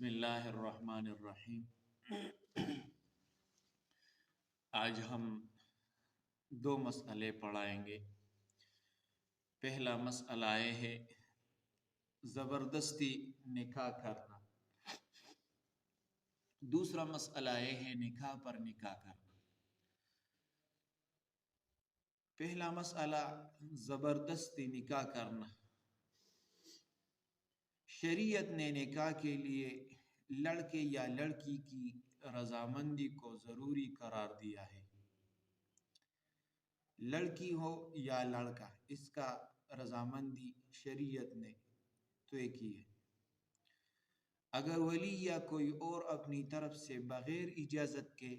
बिस्मिल्लाहिर्रहमानिर्रहीम। आज हम दो मसले पढ़ाएंगे। पहला मसला ये है ज़बरदस्ती निकाह करना। दूसरा मसला ये है निकाह पर निकाह करना। पहला मसला ज़बरदस्ती निकाह करना। शरीयत ने निकाह के लिए लड़के या लड़की की रजामंदी को ज़रूरी करार दिया है। लड़की हो या लड़का, इसका रजामंदी शरीयत ने तय की है। अगर वली या कोई और अपनी तरफ से बग़ैर इजाज़त के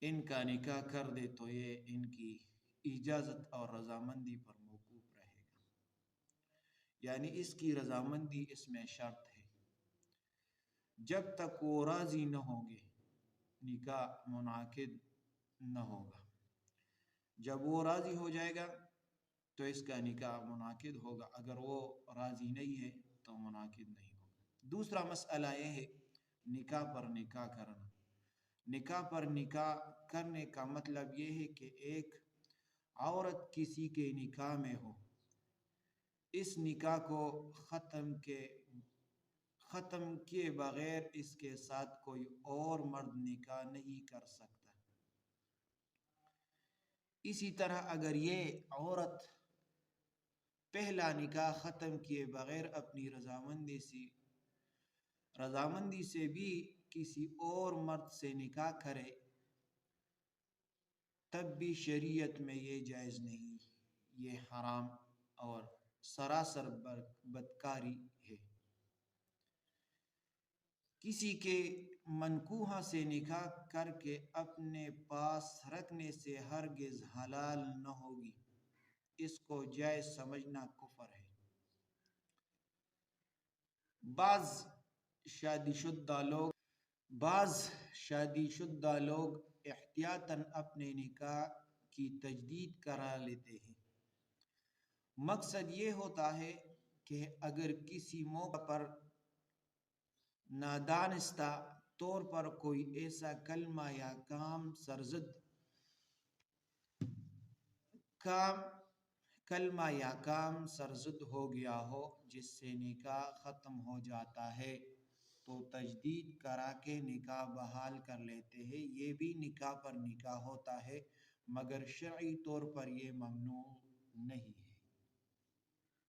इनका निकाह कर दे तो ये इनकी इजाज़त और रजामंदी पर मौकूफ़ रहेगा, यानी इसकी रजामंदी इसमें शर्त है। जब तक वो राज़ी न होंगे निकाह मुनाकिद न होगा। जब वो राज़ी हो जाएगा तो इसका निकाह मुनाकिद होगा, अगर वो राज़ी नहीं है तो मुनाकिद नहीं होगा। दूसरा मसला ये है निकाह पर निकाह करना। निकाह पर निकाह करने का मतलब ये है कि एक औरत किसी के निकाह में हो, इस निकाह को ख़त्म किए बगैर इसके साथ कोई और मर्द निकाह नहीं कर सकता। इसी तरह अगर ये औरत पहला निकाह ख़त्म किए बगैर अपनी रजामंदी से भी किसी और मर्द से निकाह करे तब भी शरीयत में ये जायज़ नहीं, ये हराम और सरासर बदकारी है। किसी के मनकूहा से निकाह करके अपने पास रखने से हरगिज़ हलाल न होगी, इसको जायज़ समझना कुफ्र है। बाज़ शादीशुदा लोग एहतियातन अपने निकाह की तजदीद करा लेते हैं। मकसद ये होता है कि अगर किसी मौका पर नादानिस्ता तौर पर कोई ऐसा कलमा या काम सरजद हो गया हो जिससे निकाह ख़त्म हो जाता है तो तजदीद करा के निकाह बहाल कर लेते हैं। ये भी निकाह पर निकाह होता है, मगर शरई तौर पर ये ममनू नहीं है।